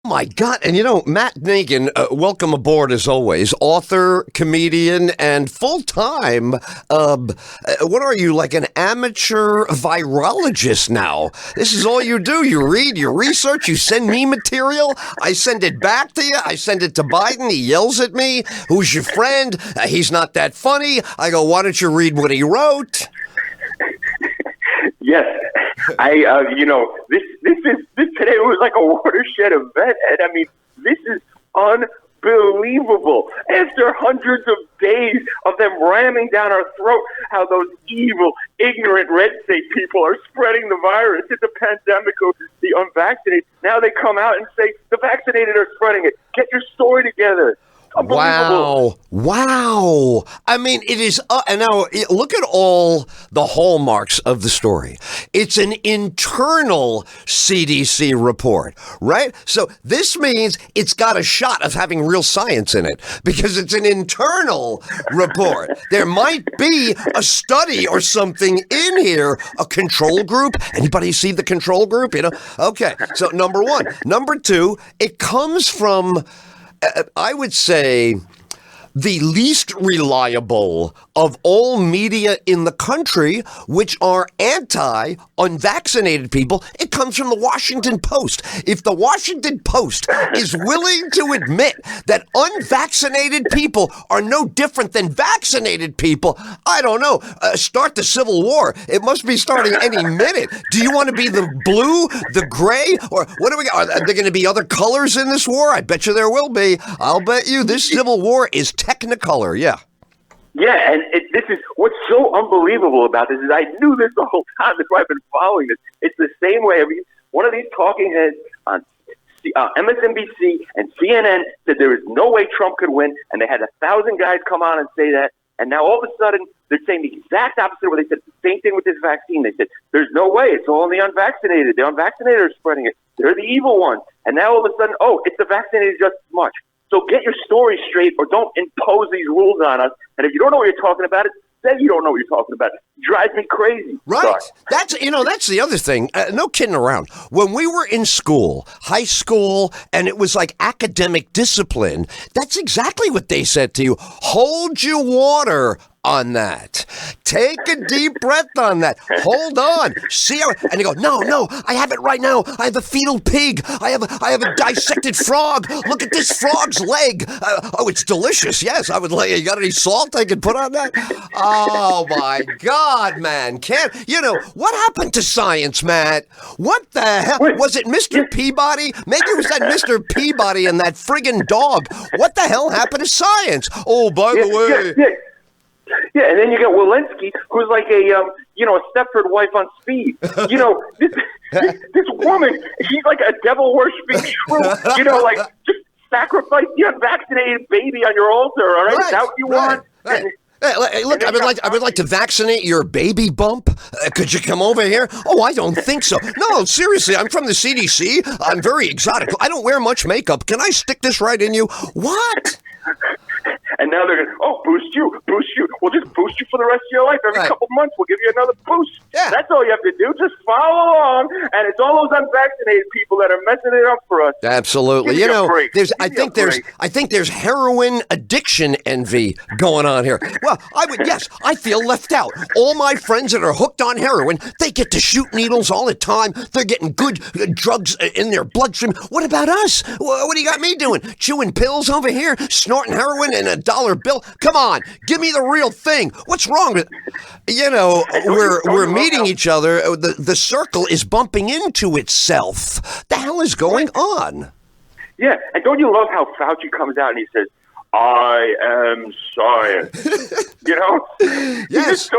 My God. And Matt Nagin, welcome aboard as always. Author, comedian, and full-time, what are you, like an amateur virologist now? This is all you do. You read, you research, you send me material. I send it back to you. I send it to Biden. He yells at me. Who's your friend? He's not that funny. I go, why don't you read what he wrote? Yes, this today was like a watershed event, and I mean, this is unbelievable. After hundreds of days of them ramming down our throat, how those evil, ignorant red state people are spreading the virus. It's a pandemic of the unvaccinated. Now they come out and say the vaccinated are spreading it. Get your story together. Wow. I mean, it is, and now look at all the hallmarks of the story. It's an internal CDC report, right? So this means it's got a shot of having real science in it because it's an internal report. There might be a study or something in here, a control group. Anybody see the control group? Okay. So number one. Number two, it comes from, I would say, the least reliable of all media in the country, which are anti-unvaccinated people. It comes from the Washington Post. If the Washington Post is willing to admit that unvaccinated people are no different than vaccinated people, I don't know, start the Civil War. It must be starting any minute. Do you want to be the blue, the gray, or what do we got? Are there going to be other colors in this war? I bet you there will be. I'll bet you this Civil War is Technicolor, yeah. Yeah, and this is what's so unbelievable about this is I knew this the whole time. That's why I've been following this. It's the same way one of these talking heads on MSNBC and CNN said there is no way Trump could win, and they had 1,000 guys come on and say that, and now all of a sudden they're saying the exact opposite where they said the same thing with this vaccine. They said there's no way, it's all the unvaccinated. The unvaccinated are spreading it. They're the evil ones. And now all of a sudden, it's the vaccinated just as much. So get your story straight or don't impose these rules on us. And if you don't know what you're talking about, say you don't know what you're talking about. It drives me crazy. Right. Sorry. That's the other thing. No kidding around. When we were in school, high school, and it was like academic discipline, that's exactly what they said to you. Hold your water on that. Take a deep breath on that. Hold on. See how, and you go, no, I have it right now. I have a fetal pig. I have a dissected frog. Look at this frog's leg. It's delicious. Yes, I would lay. You got any salt I could put on that? Oh my God, man. What happened to science, Matt? What the hell? Was it Mr. Peabody? Maybe it was that Mr. Peabody and that friggin' dog. What the hell happened to science? Oh, by the way. Yeah, and then you got Walensky, who's like a Stepford wife on speed. This woman, she's like a devil-worshipping shrew. Just sacrifice the unvaccinated baby on your altar, all right? Is that what you want? Right. Hey, look, I would like to vaccinate your baby bump. Could you come over here? Oh, I don't think so. No, seriously, I'm from the CDC. I'm very exotic. I don't wear much makeup. Can I stick this right in you? What? And now they're going to, boost you. We'll just boost you for the rest of your life. Every couple months, we'll give you another boost. Yeah. That's all you have to do. Just follow along. And it's all those unvaccinated people that are messing it up for us. Absolutely. I think there's heroin addiction envy going on here. Well, I feel left out. All my friends that are hooked on heroin, they get to shoot needles all the time. They're getting good drugs in their bloodstream. What about us? What do you got me doing? Chewing pills over here? Snorting heroin and a dollar bill? Come on, give me the real thing. What's wrong with we're meeting each other. The circle is bumping into itself. The hell is going on? Yeah, and don't you love how Fauci comes out and he says, I am science. Yes.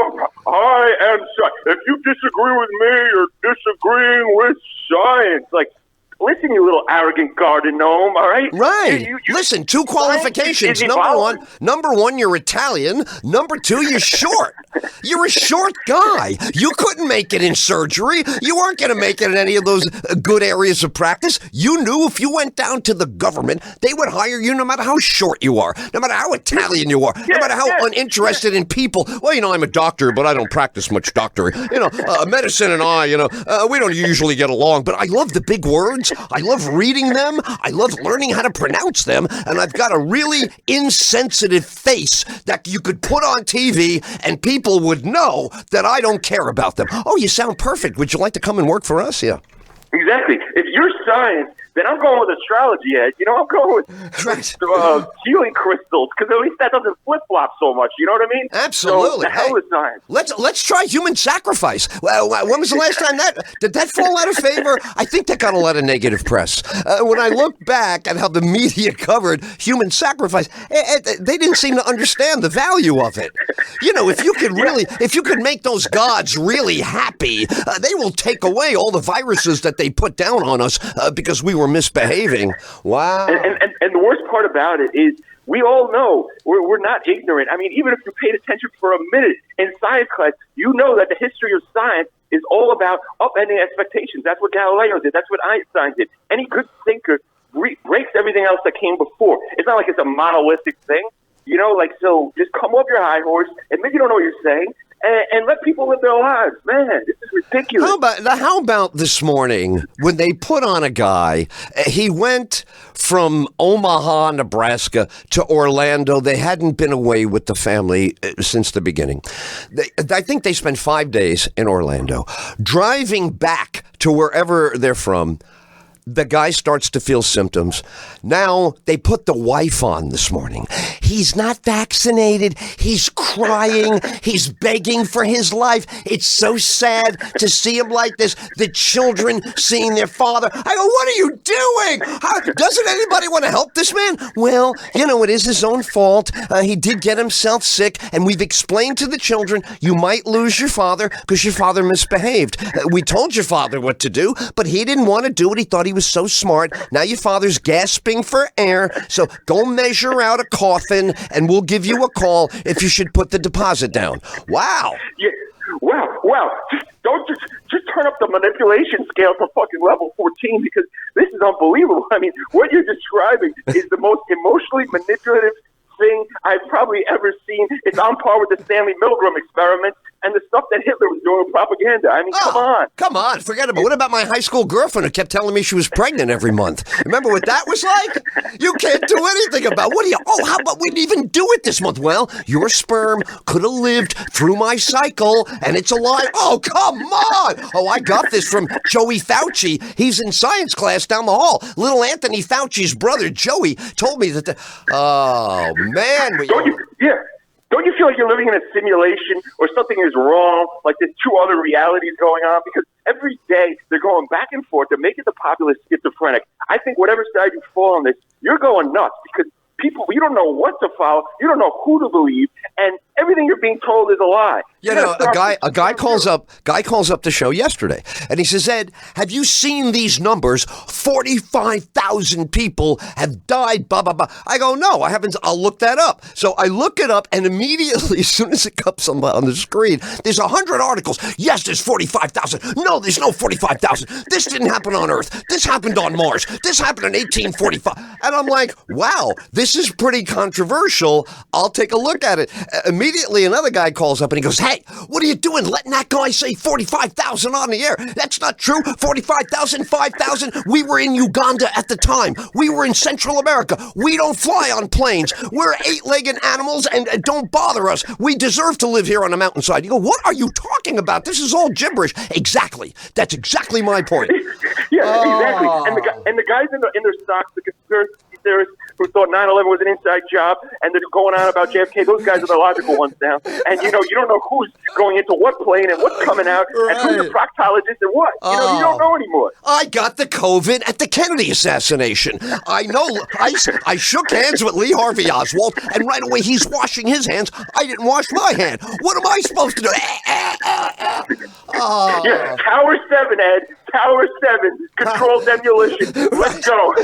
I am science. If you disagree with me, you're disagreeing with science. Like, listen, you little arrogant garden gnome, all right? Right. Listen, two qualifications. Number one, you're Italian. Number two, you're short. You're a short guy. You couldn't make it in surgery. You weren't going to make it in any of those good areas of practice. You knew if you went down to the government, they would hire you no matter how short you are, no matter how Italian you are, no matter how uninterested in people. Well, I'm a doctor, but I don't practice much doctoring. Medicine and I, we don't usually get along, but I love the big words. words. I love reading them. I love learning how to pronounce them. And I've got a really insensitive face that you could put on TV and people would know that I don't care about them. Oh, you sound perfect. Would you like to come and work for us? Yeah. Exactly. If you're science, then I'm going with astrology, Ed. I'm going with healing crystals, because at least that doesn't flip-flop so much. You know what I mean? Absolutely. So, the hell with science. Let's try human sacrifice. Well, when was the last time did that fall out of favor? I think that got a lot of negative press. When I look back at how the media covered human sacrifice, they didn't seem to understand the value of it. If you could make those gods really happy, they will take away all the viruses that they put down on us because we were misbehaving. Wow. And the worst part about it is we all know we're not ignorant. I mean, even if you paid attention for a minute in science class, you know that the history of science is all about upending expectations. That's what Galileo did. That's what Einstein did. Any good thinker breaks everything else that came before. It's not like it's a monolithic thing. So just come off your high horse, admit you don't know what you're saying, and let people live their lives. Man, this is ridiculous. How about this morning when they put on a guy? He went from Omaha, Nebraska to Orlando. They hadn't been away with the family since the beginning. I think they spent 5 days in Orlando. Driving back to wherever they're from, the guy starts to feel symptoms. Now, they put the wife on this morning. He's not vaccinated. He's crying. He's begging for his life. It's so sad to see him like this. The children seeing their father. I go, what are you doing? Doesn't anybody want to help this man? Well, it is his own fault. He did get himself sick, and we've explained to the children, you might lose your father because your father misbehaved. We told your father what to do, but he didn't want to do it. He thought he was so smart. Now your father's gasping for air, so go measure out a coffin and we'll give you a call if you should put the deposit down. Wow. Yeah. Wow. Just turn up the manipulation scale to fucking level 14, because this is unbelievable. I mean, what you're describing is the most emotionally manipulative thing I've probably ever seen. It's on par with the Stanley Milgram experiment and the stuff that Hitler was doing with propaganda. I mean, come on. Forget about it. What about my high school girlfriend who kept telling me she was pregnant every month? Remember what that was like? You can't do anything about it. How about we didn't even do it this month? Well, your sperm could have lived through my cycle and it's alive. Oh, come on. Oh, I got this from Joey Fauci. He's in science class down the hall. Little Anthony Fauci's brother, Joey, told me that oh, man. Don't you feel like you're living in a simulation or something is wrong, like there's two other realities going on? Because every day they're going back and forth. They're making the populace schizophrenic. I think whatever side you fall on this, you're going nuts because people, you don't know what to follow. You don't know who to believe. And everything you're being told is a lie. A guy calls up the show yesterday and he says, Ed, have you seen these numbers? 45,000 people have died, blah, blah, blah. I go, no, I haven't. I'll look that up. So I look it up and immediately, as soon as it comes on the screen, there's 100 articles. Yes, there's 45,000. No, there's no 45,000. This didn't happen on Earth. This happened on Mars. This happened in 1845. And I'm like, wow, this is pretty controversial. I'll take a look at it. Immediately, another guy calls up and he goes, hey, what are you doing letting that guy say 45,000 on the air? That's not true. 45,000, 5,000. We were in Uganda at the time. We were in Central America. We don't fly on planes. We're 8-legged animals and don't bother us. We deserve to live here on the mountainside. You go, what are you talking about? This is all gibberish. Exactly. That's exactly my point. Exactly. And the guys in their stocks, the conspiracy theorists who thought 9/11 was an inside job, and they're going on about JFK. Those guys are the logical ones now. And you don't know who's going into what plane and what's coming out, and who's a proctologist and what. You don't know anymore. I got the COVID at the Kennedy assassination. I know. I shook hands with Lee Harvey Oswald, and right away he's washing his hands. I didn't wash my hand. What am I supposed to do? Yeah, Tower 7, Ed. Tower 7. Controlled demolition. Let's go.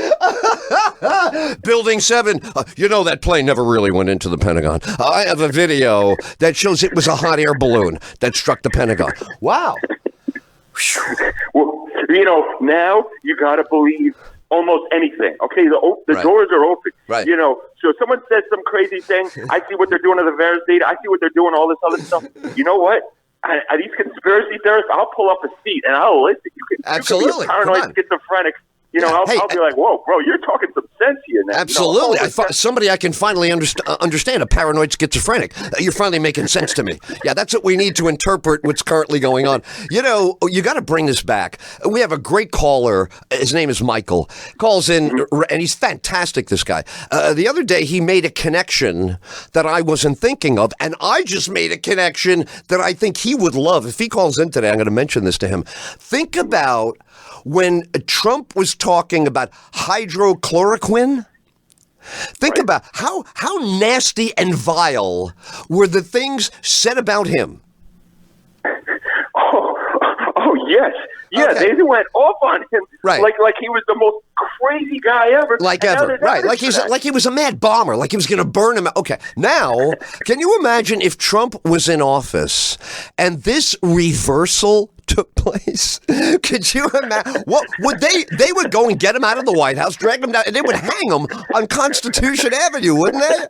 Building 7. That plane never really went into the Pentagon. I have a video that shows it was a hot air balloon that struck the Pentagon. Wow. Well, now you got to believe almost anything. Okay, the doors are open. Right. So if someone says some crazy thing, I see what they're doing to the VAERS data. I see what they're doing, all this other stuff. You know what? These conspiracy theorists, I'll pull up a seat and I'll listen. You can be a paranoid schizophrenic. I'll be like, whoa, bro, you're talking some sense here now. Absolutely. Somebody I can finally understand, a paranoid schizophrenic. You're finally making sense to me. Yeah, that's what we need to interpret what's currently going on. You got to bring this back. We have a great caller. His name is Michael. Calls in, and he's fantastic, this guy. The other day, he made a connection that I wasn't thinking of, and I just made a connection that I think he would love. If he calls in today, I'm going to mention this to him. Think about when Trump was talking about hydrochloroquine. Think about how nasty and vile were the things said about him. Oh yes. Yeah, okay. They went off on him, right? Like he was the most crazy guy ever, right? Like he was a mad bomber, like he was going to burn him. Okay, now can you imagine if Trump was in office and this reversal took place? Could you imagine? What would they would go and get him out of the White House, drag him down, and they would hang him on Constitution Avenue, wouldn't they?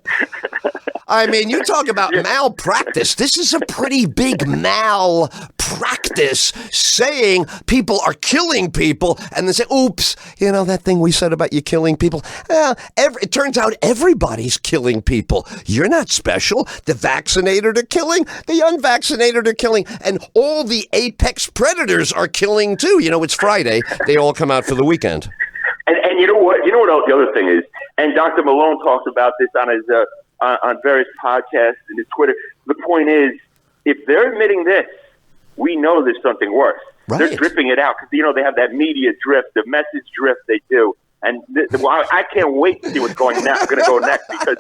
I mean, you talk about malpractice. This is a pretty big malpractice, saying people are killing people, and they say, oops, that thing we said about you killing people. It turns out everybody's killing people. You're not special. The vaccinated are killing, the unvaccinated are killing, and all the apex predators are killing too. It's Friday. They all come out for the weekend. And you know what? You know what the other thing is? And Dr. Malone talks about this on his on various podcasts and his Twitter. The point is, if they're admitting this, we know there's something worse. Right. They're dripping it out because, they have that media drift, the message drift they do. And I can't wait to see what's going to go next, because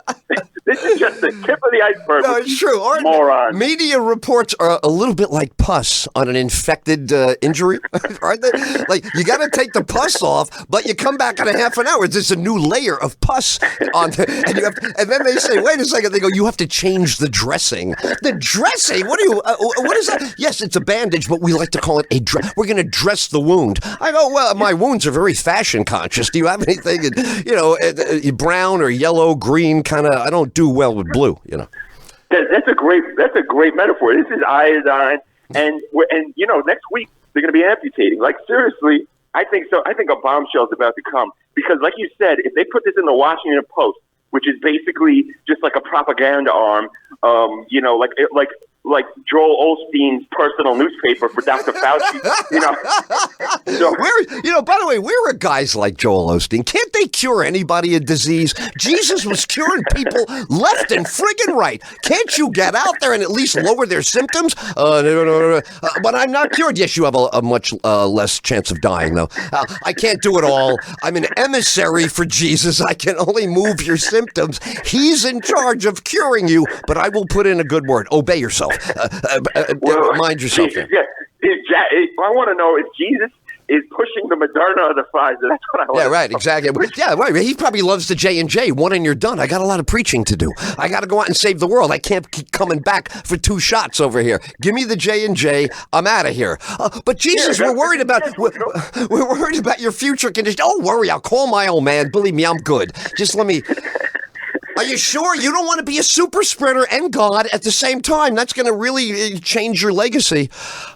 this is just the tip of the iceberg. No, it's true. Morons. Media reports are a little bit like pus on an infected injury, aren't they? Like, you got to take the pus off, but you come back in a half an hour. There's a new layer of pus on there, and then they say, wait a second. They go, you have to change the dressing. The dressing? What is that? Yes, it's a bandage, but we like to call it a dress. We're going to dress the wound. I go, well, my wounds are very fashion conscious. Do you have anything, brown or yellow, green, kind of? I don't do well with blue, That's a great metaphor. This is iodine, and next week they're going to be amputating. Like, seriously, I think so. I think a bombshell is about to come, because, like you said, if they put this in the Washington Post, which is basically just like a propaganda arm, like Joel Osteen's personal newspaper for Dr. Fauci, So, by the way, where are guys like Joel Osteen? Can't they cure anybody a disease? Jesus was curing people left and friggin' right. Can't you get out there and at least lower their symptoms? But I'm not cured. Yes, you have a much less chance of dying, though. I can't do it all. I'm an emissary for Jesus. I can only move your symptoms. He's in charge of curing you, but I will put in a good word. Obey yourself. Mind yourself. I want to know if Jesus is pushing the Moderna or the Pfizer. That's what I want. Yeah, right, exactly. Yeah, right. He probably loves the J&J. One and you're done. I got a lot of preaching to do. I got to go out and save the world. I can't keep coming back for 2 shots over here. Give me the J&J. I'm out of here. But Jesus, we're worried about your future condition. Don't worry. I'll call my old man. Believe me, I'm good. Just let me. Are you sure you don't want to be a super spreader and God at the same time? That's going to really change your legacy.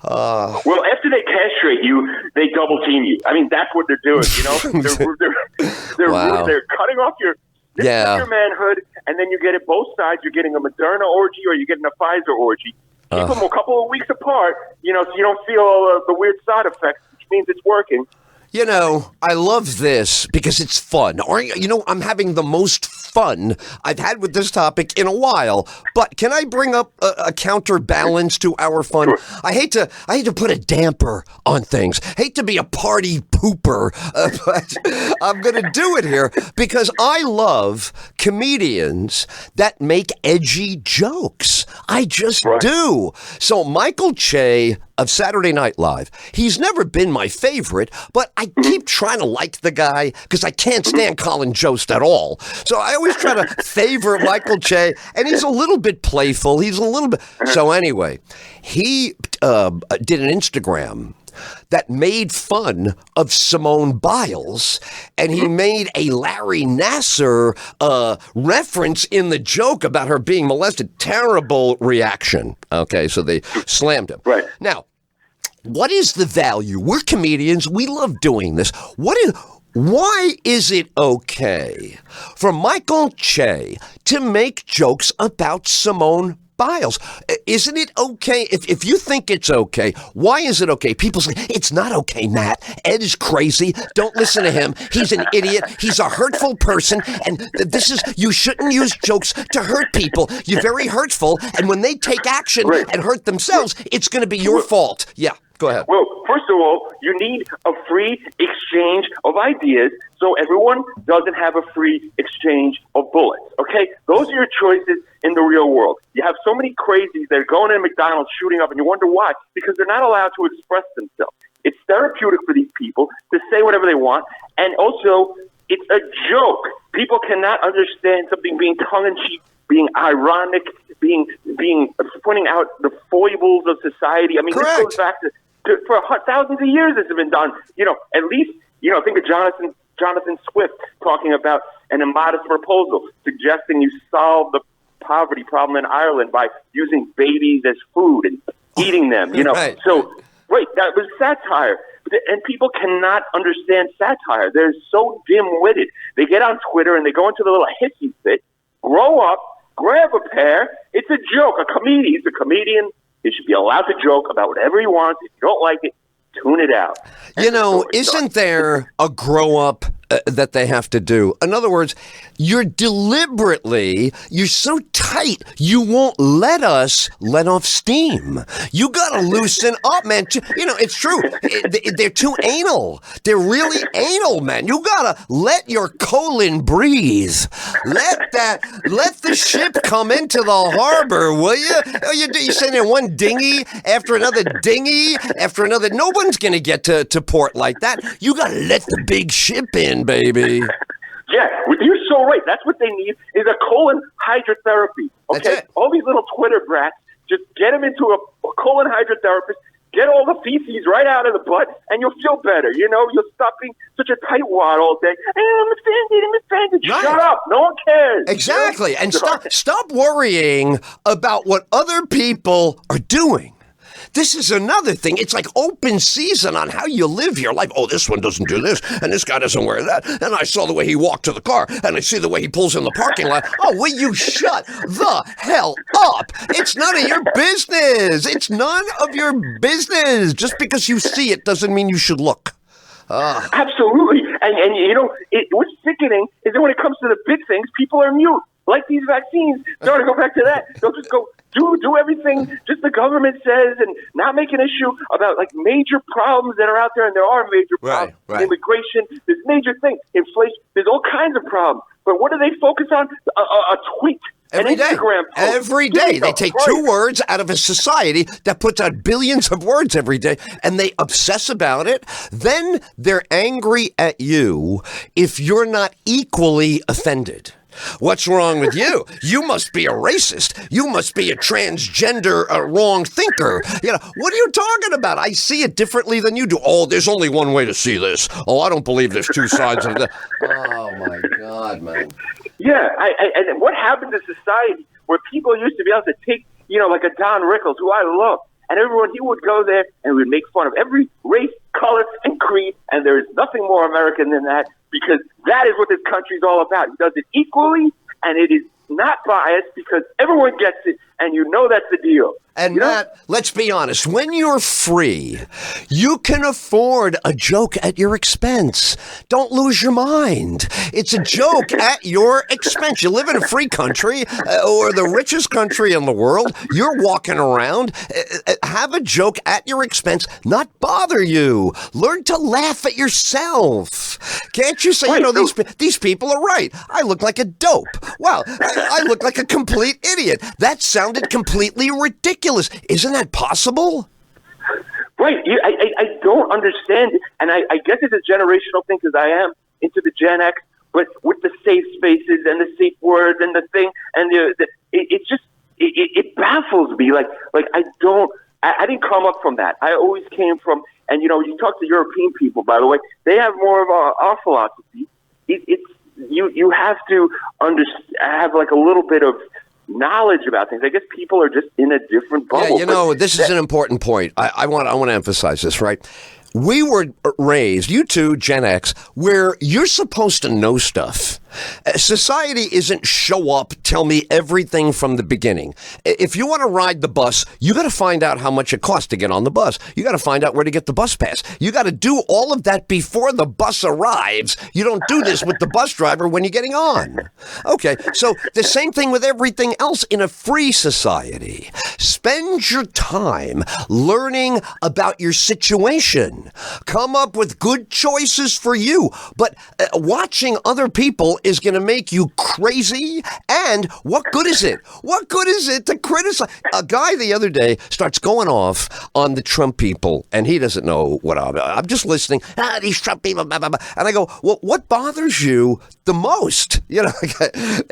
Well, after they castrate you, they double team you. I mean, that's what they're doing. They're cutting off your manhood, and then you get it both sides. You're getting a Moderna orgy, or you're getting a Pfizer orgy. Keep them a couple of weeks apart, so you don't feel the weird side effects, which means it's working. I love this because it's fun. Or, I'm having the most fun I've had with this topic in a while. But can I bring up a counterbalance to our fun? Sure. I hate to put a damper on things. Hate to be a party pooper, but I'm going to do it here because I love comedians that make edgy jokes. I just do. So Michael Che of Saturday Night Live. He's never been my favorite, but I keep trying to like the guy because I can't stand Colin Jost at all. So I always try to favor Michael Che, and he's a little bit playful. He's a little bit. So anyway, he did an Instagram that made fun of Simone Biles, and he made a Larry Nassar reference in the joke about her being molested. Terrible reaction. Okay, so they slammed him. Right. Now, what is the value? We're comedians. We love doing this. Why is it okay for Michael Che to make jokes about Simone Biles? Isn't it okay? If you think it's okay, why is it okay? People say, it's not okay, Matt. Ed is crazy. Don't listen to him. He's an idiot. He's a hurtful person. And you shouldn't use jokes to hurt people. You're very hurtful. And when they take action and hurt themselves, it's going to be your fault. Yeah, go ahead. Well, first of all, you need a free exchange of ideas so everyone doesn't have a free exchange of bullets, okay? Those are your choices in the real world. You have so many crazies that are going in McDonald's shooting up, and you wonder why. Because they're not allowed to express themselves. It's therapeutic for these people to say whatever they want, and also, it's a joke. People cannot understand something being tongue-in-cheek, being ironic, being pointing out the foibles of society. I mean, Correct. This goes back to for thousands of years this has been done. At least, think of Jonathan Swift talking about an immodest proposal, suggesting you solve the poverty problem in Ireland by using babies as food and eating them, Right. So, that was satire. And people cannot understand satire. They're so dim-witted. They get on Twitter and they go into the little hissy fit, grow up, grab a pair. It's a joke. He's a comedian. He should be allowed to joke about whatever he wants. If you don't like it, tune it out. Isn't there a grow-up that they have to do? In other words, you're so tight, you won't let us let off steam. You got to loosen up, man. It's true. They're too anal. They're really anal, man. You got to let your colon breathe. Let the ship come into the harbor, will you? You're sending one dinghy after another dinghy after another. No one's going to get to port like that. You got to let the big ship in, baby. Yeah, you're so right. That's what they need is a colon hydrotherapy. Okay, all these little Twitter brats, just get them into a colon hydrotherapist, get all the feces right out of the butt, and you'll feel better. You'll stop being such a tightwad all day. Hey, I'm offended. Right. Shut up. No one cares. Exactly. And stop worrying about what other people are doing. This is another thing. It's like open season on how you live your life. Oh, this one doesn't do this, and this guy doesn't wear that. And I saw the way he walked to the car, and I see the way he pulls in the parking lot. Oh, will you shut the hell up? It's none of your business. It's none of your business. Just because you see it doesn't mean you should look. Absolutely. And what's sickening is that when it comes to the big things, people are mute. Like these vaccines. Sorry to go back to that. They'll just go do everything just the government says and not make an issue about like major problems that are out there, and there are major problems. Right. Immigration, there's major things. Inflation, there's all kinds of problems. But what do they focus on? A tweet. Every day. Instagram post. Every day. They take two words out of a society that puts out billions of words every day, and they obsess about it. Then they're angry at you if you're not equally offended. What's wrong with you? You must be a racist. You must be a transgender, wrong thinker. What are you talking about? I see it differently than you do. Oh, there's only one way to see this. Oh, I don't believe there's two sides of that. Oh, my God, man. Yeah, and what happened to society where people used to be able to take, like a Don Rickles, who I love, and everyone, he would go there and would make fun of every race, color, and creed, and there is nothing more American than that, because that is what this country is all about. He does it equally, and it is not biased because everyone gets it, and that's the deal. And Matt, let's be honest. When you're free, you can afford a joke at your expense. Don't lose your mind. It's a joke at your expense. You live in a free country or the richest country in the world. You're walking around. Have a joke at your expense, not bother you. Learn to laugh at yourself. Can't you say, these people are right. I look like a dope. Wow, I look like a complete idiot. That sounded completely ridiculous. Isn't that possible? Right. I don't understand it. And I guess it's a generational thing because I am into the Gen X, but with the safe spaces and the safe words and the thing, and it baffles me. Like I didn't come up from that. I always came from, and you talk to European people, by the way, they have more of our philosophy. You have to have like a little bit of knowledge about things. I guess people are just in a different bubble. Yeah, this is an important point. I want to emphasize this, right? we were raised, you two, Gen X, where you're supposed to know stuff. Society isn't show up, tell me everything from the beginning. If you want to ride the bus, you got to find out how much it costs to get on the bus. You got to find out where to get the bus pass. You got to do all of that before the bus arrives. You don't do this with the bus driver when you're getting on. Okay, so the same thing with everything else in a free society. Spend your time learning about your situation. Come up with good choices for you. But watching other people is going to make you crazy. And what good is it? What good is it to criticize? A guy the other day starts going off on the Trump people, and he doesn't know what I'm just listening. These Trump people, blah, blah, blah. And I go, well, what bothers you the most? You know,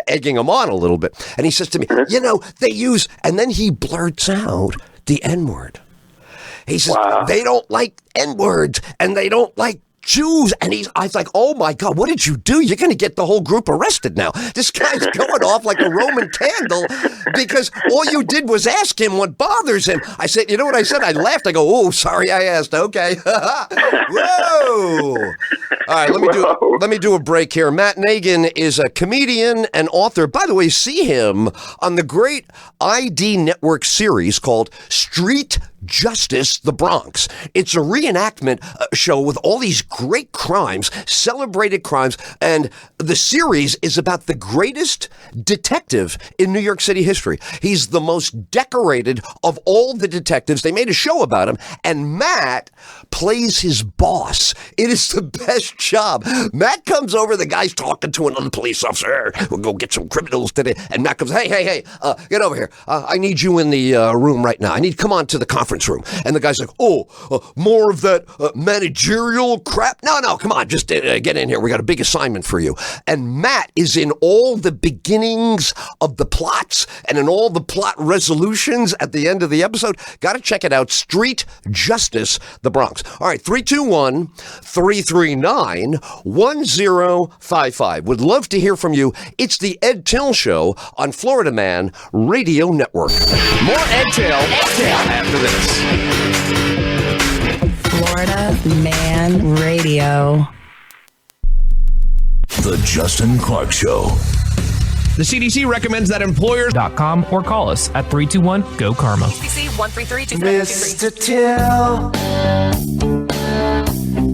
egging him on a little bit. And he says to me, you know, they use, and then he blurts out the N-word. He says, They don't like N-words, and they don't like Jews. And I was like, oh my God, what did you do? You're going to get the whole group arrested now. This guy's going off like a Roman candle because all you did was ask him what bothers him. I said, you know what I said? I laughed. I go, oh, sorry I asked. Okay. Whoa. All right, let me do a break here. Matt Nagin is a comedian and author. By the way, see him on the great ID Network series called Street Justice, the Bronx. It's a reenactment show with all these great crimes, celebrated crimes, and the series is about the greatest detective in New York City history. He's the most decorated of all the detectives. They made a show about him, and Matt plays his boss. It is the best job. Matt comes over, the guy's talking to another police officer. We'll go get some criminals today. And Matt comes, hey, get over here. I need you in the room right now. I need to come on to the conference room. And the guy's like, more of that managerial crap? No, come on, just get in here. We got a big assignment for you. And Matt is in all the beginnings of the plots and in all the plot resolutions at the end of the episode. Got to check it out. Street Justice, the Bronx. All right, 321-339-1055. Would love to hear from you. It's the Ed Tyll Show on Florida Man Radio Network. More Ed Tyll after this. Florida Man Radio. The Justin Clark Show. The CDC recommends that employers.com or call us at 321-GO-KARMA. CDC 133 Mr. Till,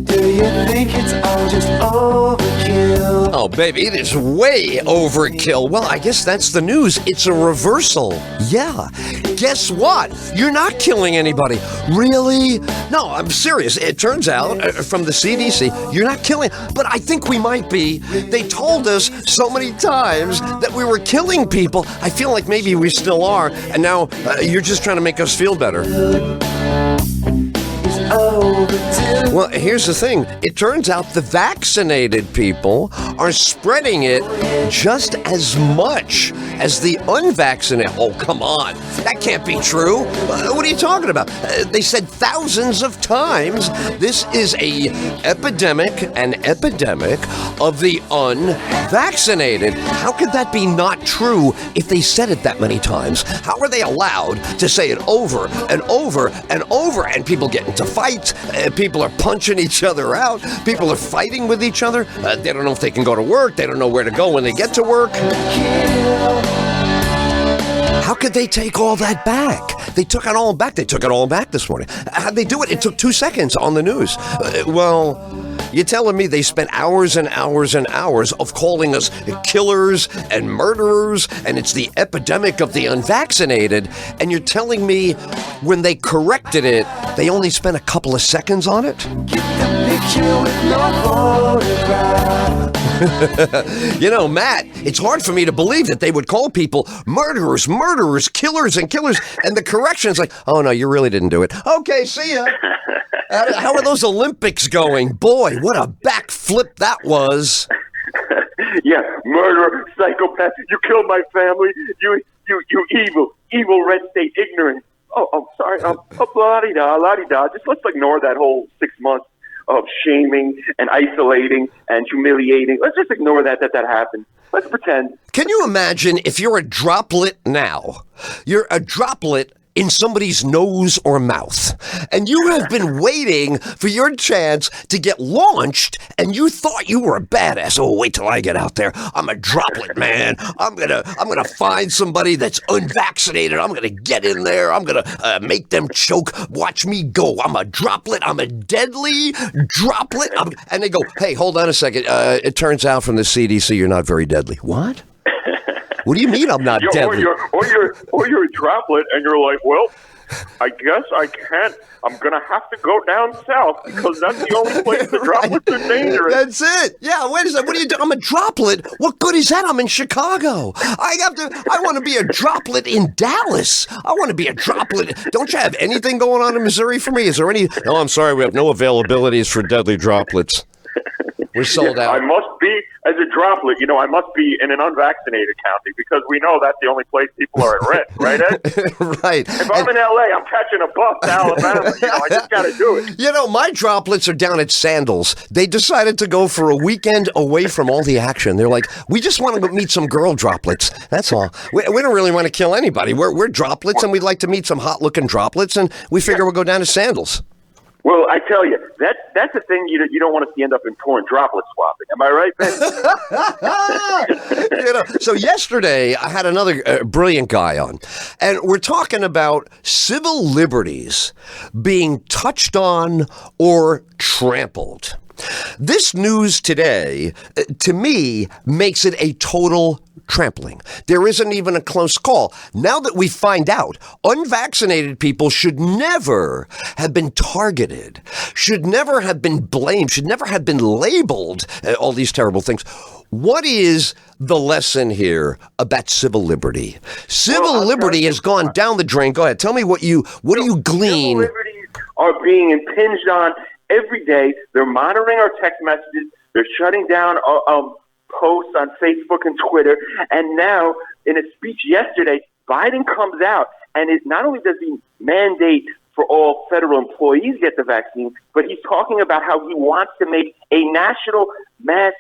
do you think it's all just overkill? Oh, baby, it is way overkill. Well, I guess that's the news. It's a reversal. Yeah. Guess what? You're not killing anybody. Really? No, I'm serious. It turns out from the CDC, you're not killing. But I think we might be. They told us so many times that we were killing people. I feel like maybe we still are. And now you're just trying to make us feel better. Well, here's the thing. It turns out the vaccinated people are spreading it just as much as the unvaccinated. Oh, come on. That can't be true. What are you talking about? They said thousands of times this is an epidemic of the unvaccinated. How could that be not true if they said it that many times? How are they allowed to say it over and over and over and people get into fights? People are punching each other out. People are fighting with each other. They don't know if they can go to work. They don't know where to go when they get to work. How could they take all that back? They took it all back. They took it all back this morning. How'd they do it? It took 2 seconds on the news. You're telling me they spent hours and hours and hours of calling us killers and murderers, and it's the epidemic of the unvaccinated, and you're telling me when they corrected it, they only spent a couple of seconds on it? You know, Matt, it's hard for me to believe that they would call people murderers, killers, and the correction is like, oh no, you really didn't do it. Okay, see ya. How are those Olympics going? Boy, what a backflip that was. Yeah, murderer, psychopath, you killed my family, you evil red state ignorant. Oh, sorry, la-di-da. Just let's ignore that whole 6 months of shaming and isolating and humiliating. Let's just ignore that happened. Let's pretend. Can you imagine if you're a droplet now? You're a droplet in somebody's nose or mouth. And you have been waiting for your chance to get launched, and you thought you were a badass. Oh, wait till I get out there. I'm a droplet, man. I'm gonna find somebody that's unvaccinated. I'm gonna get in there. I'm gonna make them choke. Watch me go. I'm a droplet. I'm a deadly droplet. And they go, hey, hold on a second. It turns out from the CDC you're not very deadly. What? What do you mean I'm not deadly? Or you're a droplet, and you're like, well, I guess I can't. I'm going to have to go down south because that's the only place the droplets are dangerous. That's it. Yeah, wait a second. What are you doing? I'm a droplet. What good is that? I'm in Chicago. I want to be a droplet in Dallas. I want to be a droplet. Don't you have anything going on in Missouri for me? Is there any? No, I'm sorry. We have no availabilities for deadly droplets. We're sold out. I must be, as a droplet, I must be in an unvaccinated county because we know that's the only place people are at risk, right, Ed? Right. If I'm in L.A., I'm catching a bus to Alabama. I just got to do it. My droplets are down at Sandals. They decided to go for a weekend away from all the action. They're like, we just want to meet some girl droplets. That's all. We don't really want to kill anybody. We're droplets, and we'd like to meet some hot-looking droplets, and we figure we'll go down to Sandals. Well, I tell you, that's the thing you don't want to see end up in porn, droplet swapping. Am I right, Ben? So yesterday, I had another brilliant guy on, and we're talking about civil liberties being touched on or trampled. This news today, to me, makes it a total trampling. There isn't even a close call. Now that we find out, unvaccinated people should never have been targeted, should never have been blamed, should never have been labeled, all these terrible things. What is the lesson here about civil liberty? Civil liberty has gone down the drain. Go ahead. Tell me what do you glean? Civil liberties are being impinged on every day. They're monitoring our text messages. They're shutting down posts on Facebook and Twitter. And now, in a speech yesterday, Biden comes out and not only does he mandate for all federal employees get the vaccine, but he's talking about how he wants to make a national mass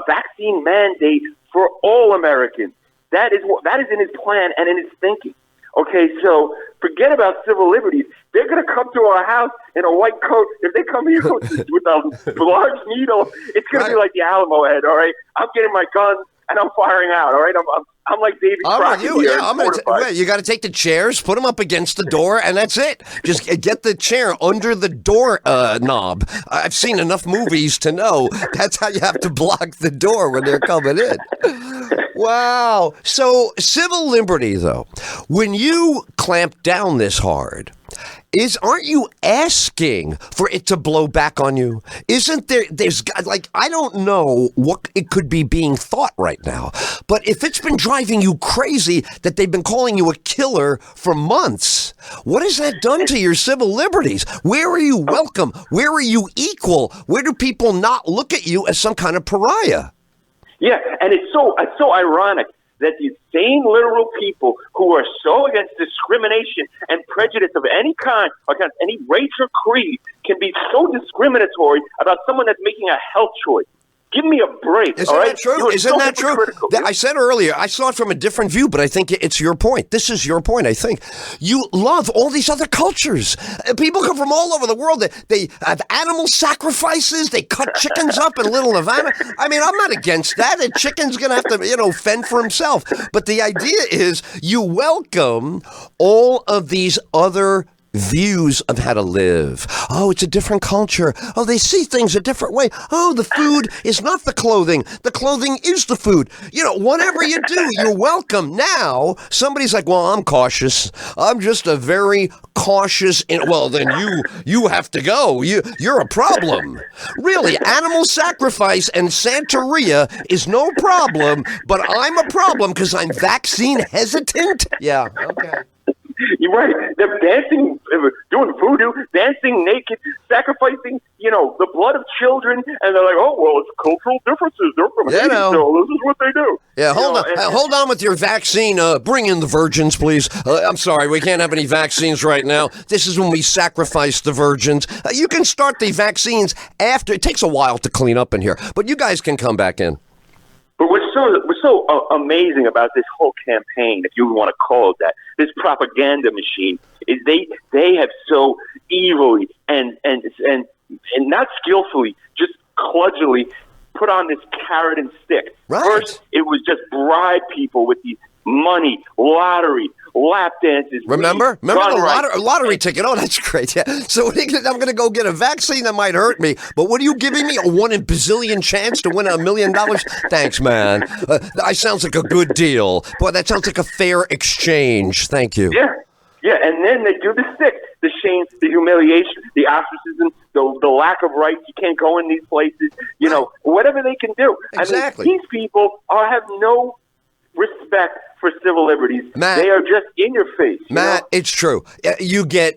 vaccine mandate for all Americans. That is in his plan and in his thinking. Okay, so forget about civil liberties. They're going to come to our house in a white coat. If they come here with a large needle, it's going to be like the Alamo, Ed, all right? I'm getting my gun and I'm firing out, all right? I'm like Davy Crockett here. Yeah, you got to take the chairs, put them up against the door, and that's it. Just get the chair under the door knob. I've seen enough movies to know that's how you have to block the door when they're coming in. Wow. So civil liberty, though, when you clamp down this hard, aren't you asking for it to blow back on you? Isn't there's I don't know what it could be being thought right now, but if it's been driving you crazy that they've been calling you a killer for months, what has that done to your civil liberties? Where are you welcome? Where are you equal? Where do people not look at you as some kind of pariah? Yeah, and it's so ironic that these same literal people who are so against discrimination and prejudice of any kind, against any race or creed, can be so discriminatory about someone that's making a health choice. Give me a break. Isn't that true? Isn't that true? I said earlier, I saw it from a different view, but I think it's your point. This is your point, I think. You love all these other cultures. People come from all over the world. They have animal sacrifices. They cut chickens up in Little Havana. I mean, I'm not against that. A chicken's going to have to, fend for himself. But the idea is you welcome all of these other views of how to live. Oh, it's a different culture. Oh, they see things a different way. Oh, the food is not the clothing. The clothing is the food. Whatever you do, you're welcome. Now, somebody's like, well, I'm cautious. I'm just a very cautious. Well, then you have to go. You're a problem. Really, animal sacrifice and Santeria is no problem, but I'm a problem because I'm vaccine hesitant. Yeah, okay. You're right. They're dancing, doing voodoo, dancing naked, sacrificing, the blood of children, and they're like, oh, well, it's cultural differences. They're from Haiti, so this is what they do. Yeah, hold on with your vaccine. Bring in the virgins, please. I'm sorry, we can't have any vaccines right now. This is when we sacrifice the virgins. You can start the vaccines after. It takes a while to clean up in here, but you guys can come back in. But what's so amazing about this whole campaign, if you want to call it that, this propaganda machine, is they have so evilly and not skillfully, just cludgily put on this carrot and stick. Right. First, it was just bribe people with these money, lottery, lap dances. Remember the lottery ticket? Oh, that's great. Yeah. So I'm going to go get a vaccine that might hurt me, but what are you giving me? A 1 in bazillion chance to win $1 million? Thanks, man. That sounds like a good deal. Boy, that sounds like a fair exchange. Thank you. Yeah, and then they do the stick, the shame, the humiliation, the ostracism, the lack of rights. You can't go in these places. You know, whatever they can do. Exactly. I mean, these people have no respect for civil liberties. Matt, they are just in your face. Matt, it's true. You get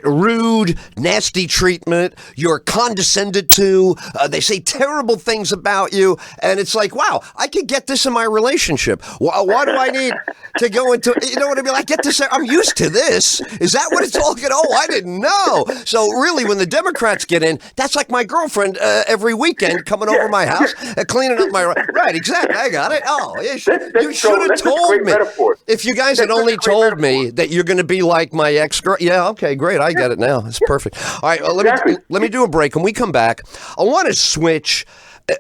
rude, nasty treatment. You're condescended to. They say terrible things about you. And it's like, wow, I could get this in my relationship. Why do I need to go into, you know what I mean? I get this. I'm used to this. Is that what it's all good? Oh, I didn't know. So really, when the Democrats get in, that's like my girlfriend every weekend coming over my house, cleaning up my, right, exactly. I got it. Oh, you should have told me. Metaphor. If you guys had only told me that you're going to be like my ex-girl, yeah, okay, great, I get it now. It's perfect. All right, let me do a break. When we come back, I want to switch.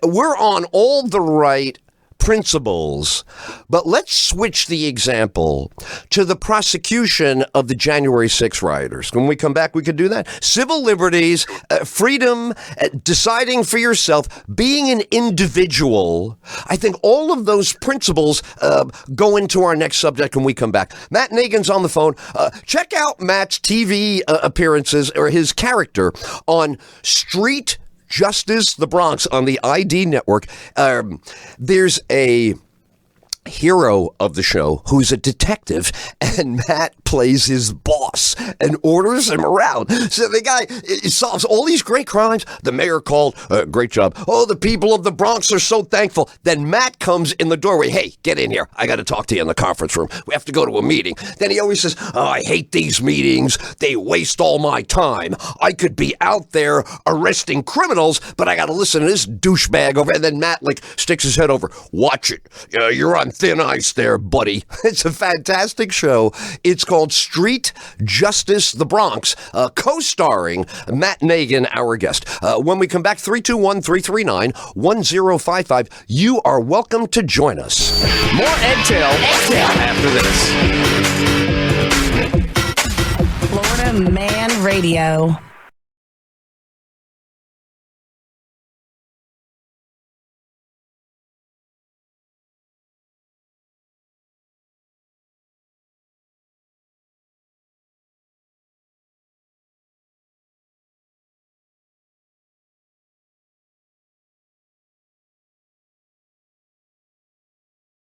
We're on all the right principles, but let's switch the example to the prosecution of the January 6th rioters. When we come back, we could do that. Civil liberties, freedom, deciding for yourself, being an individual. I think all of those principles go into our next subject when we come back. Matt Nagin's on the phone. Check out Matt's TV appearances or his character on Street Justice the Bronx on the ID network. There's a hero of the show who's a detective, and Matt plays his boss and orders him around. So the guy solves all these great crimes. The mayor called, great job. Oh, the people of the Bronx are so thankful. Then Matt comes in the doorway. Hey, get in here. I got to talk to you in the conference room. We have to go to a meeting. Then he always says, oh, I hate these meetings. They waste all my time. I could be out there arresting criminals, but I got to listen to this douchebag over. And then Matt sticks his head over. Watch it. You're on thin ice there, buddy. It's a fantastic show. It's called Street Justice the Bronx, co-starring Matt Nagin, our guest. When we come back, 321-339-1055, you are welcome to join us. More Ed Tyll after this. Florida Man Radio.